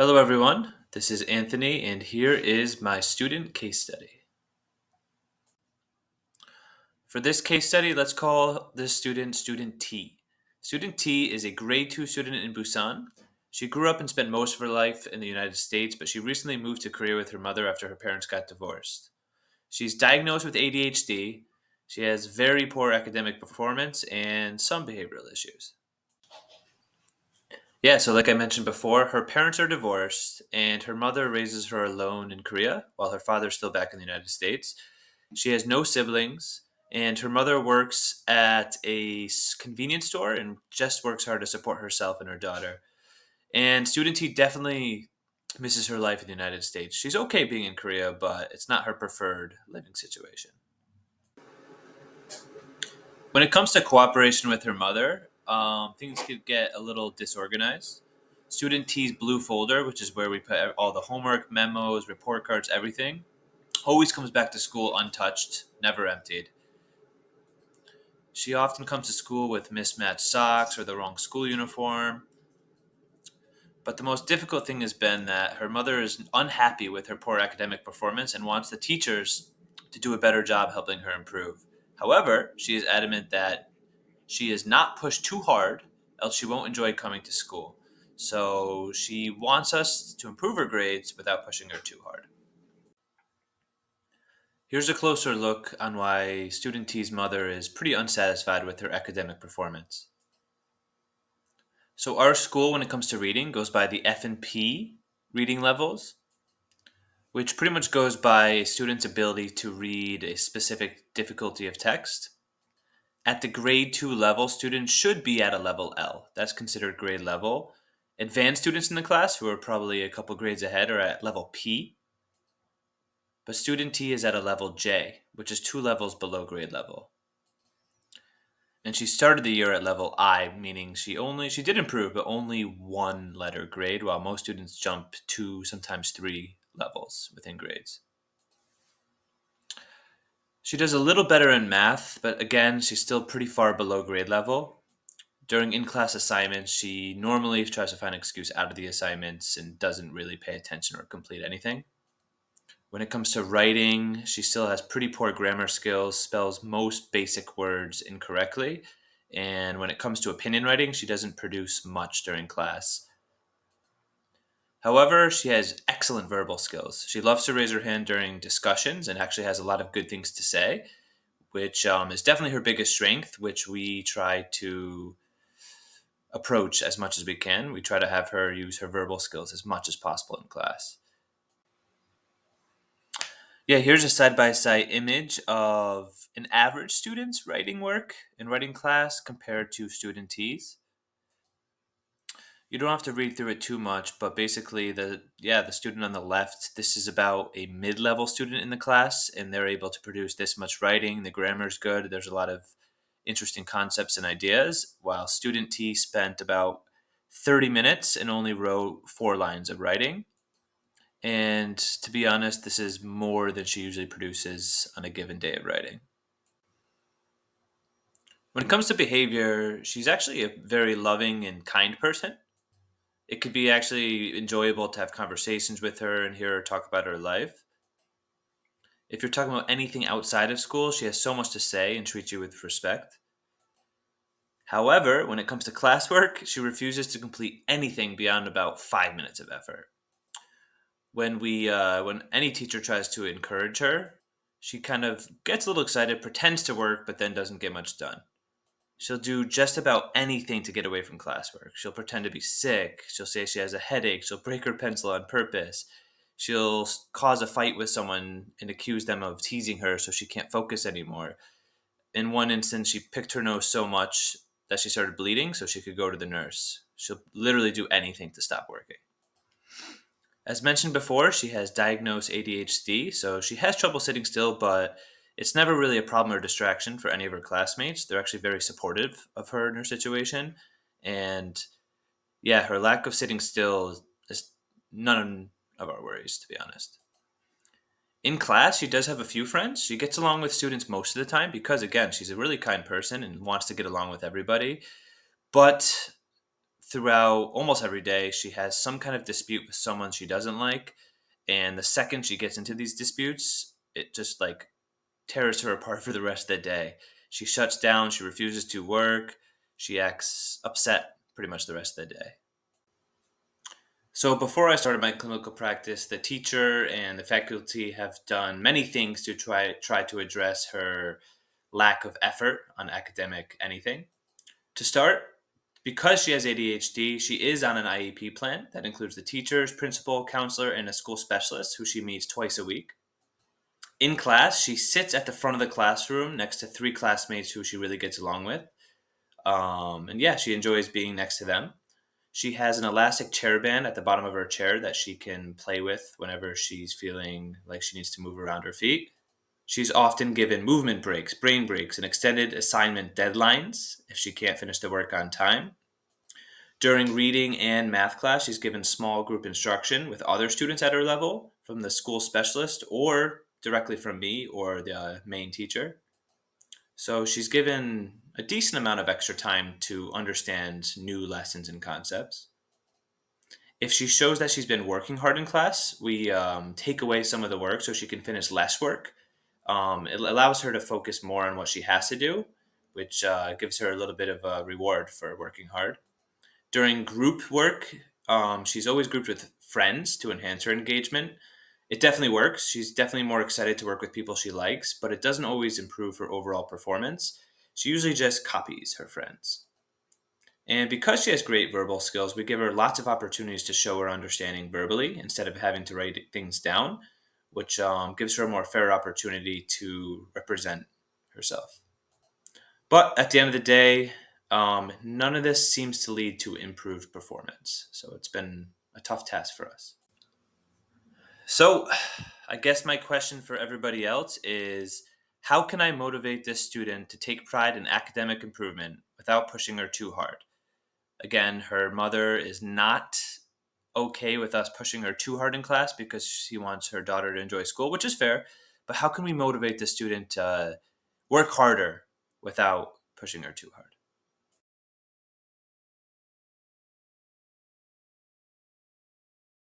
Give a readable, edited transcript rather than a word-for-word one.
Hello, everyone. This is Anthony, and here is my student case study. For this case study, let's call this student Student T. Student T is a grade 2 student in Busan. She grew up and spent most of her life in the United States, but she recently moved to Korea with her mother after her parents got divorced. She's diagnosed with ADHD. She has very poor academic performance and some behavioral issues. Yeah, so like I mentioned before, her parents are divorced, and her mother raises her alone in Korea while her father's still back in the United States. She has no siblings, and her mother works at a convenience store and just works hard to support herself and her daughter. And Student T definitely misses her life in the United States. She's okay being in Korea, but it's not her preferred living situation. When it comes to cooperation with her mother, things could get a little disorganized. Student T's blue folder, which is where we put all the homework, memos, report cards, everything, always comes back to school untouched, never emptied. She often comes to school with mismatched socks or the wrong school uniform. But the most difficult thing has been that her mother is unhappy with her poor academic performance and wants the teachers to do a better job helping her improve. However, she is adamant that she is not pushed too hard, else she won't enjoy coming to school. So she wants us to improve her grades without pushing her too hard. Here's a closer look on why Student T's mother is pretty unsatisfied with her academic performance. So our school, when it comes to reading, goes by the F&P reading levels, which pretty much goes by a student's ability to read a specific difficulty of text. At the grade 2 level, students should be at a level L. That's considered grade level. Advanced students in the class, who are probably a couple grades ahead, are at level P. But student T is at a level J, which is two levels below grade level. And she started the year at level I, meaning she did improve, but only one letter grade, while most students jump two, sometimes three levels within grades. She does a little better in math, but again, she's still pretty far below grade level. During in-class assignments, she normally tries to find an excuse out of the assignments and doesn't really pay attention or complete anything. When it comes to writing, she still has pretty poor grammar skills, spells most basic words incorrectly, and when it comes to opinion writing, she doesn't produce much during class. However, she has excellent verbal skills. She loves to raise her hand during discussions and actually has a lot of good things to say, which is definitely her biggest strength, which we try to approach as much as we can. We try to have her use her verbal skills as much as possible in class. Yeah, here's a side by side image of an average student's writing work in writing class compared to student T's. You don't have to read through it too much, but basically the student on the left, this is about a mid-level student in the class and they're able to produce this much writing. The grammar's good. There's a lot of interesting concepts and ideas, while student T spent about 30 minutes and only wrote 4 lines of writing. And to be honest, this is more than she usually produces on a given day of writing. When it comes to behavior, she's actually a very loving and kind person. It could be actually enjoyable to have conversations with her and hear her talk about her life. If you're talking about anything outside of school, she has so much to say and treats you with respect. However, when it comes to classwork, she refuses to complete anything beyond about 5 minutes of effort. When any teacher tries to encourage her, she kind of gets a little excited, pretends to work, but then doesn't get much done. She'll do just about anything to get away from classwork. She'll pretend to be sick. She'll say she has a headache. She'll break her pencil on purpose. She'll cause a fight with someone and accuse them of teasing her so she can't focus anymore. In one instance, she picked her nose so much that she started bleeding so she could go to the nurse. She'll literally do anything to stop working. As mentioned before, she has diagnosed ADHD, so she has trouble sitting still, but it's never really a problem or distraction for any of her classmates. They're actually very supportive of her and her situation. And yeah, her lack of sitting still is none of our worries, to be honest. In class, she does have a few friends. She gets along with students most of the time because, again, she's a really kind person and wants to get along with everybody. But Throughout almost every day, she has some kind of dispute with someone she doesn't like. And the second she gets into these disputes, it just like tears her apart for the rest of the day. She shuts down, she refuses to work, she acts upset pretty much the rest of the day. So before I started my clinical practice, the teacher and the faculty have done many things to try to address her lack of effort on academic anything. To start, because she has ADHD, she is on an IEP plan that includes the teachers, principal, counselor, and a school specialist who she meets twice a week. In class, she sits at the front of the classroom next to three classmates who she really gets along with. And yeah, she enjoys being next to them. She has an elastic chair band at the bottom of her chair that she can play with whenever she's feeling like she needs to move around her feet. She's often given movement breaks, brain breaks, and extended assignment deadlines if she can't finish the work on time. During reading and math class, she's given small group instruction with other students at her level from the school specialist or directly from me or the main teacher. So she's given a decent amount of extra time to understand new lessons and concepts. If she shows that she's been working hard in class, we take away some of the work so she can finish less work. It allows her to focus more on what she has to do, which gives her a little bit of a reward for working hard. During group work, she's always grouped with friends to enhance her engagement. It definitely works. She's definitely more excited to work with people she likes, but it doesn't always improve her overall performance. She usually just copies her friends. And because she has great verbal skills, we give her lots of opportunities to show her understanding verbally instead of having to write things down, which gives her a more fair opportunity to represent herself. But at the end of the day, none of this seems to lead to improved performance. So it's been a tough task for us. So I guess my question for everybody else is how can I motivate this student to take pride in academic improvement without pushing her too hard? Again, her mother is not okay with us pushing her too hard in class because she wants her daughter to enjoy school, which is fair. But how can we motivate the student to work harder without pushing her too hard?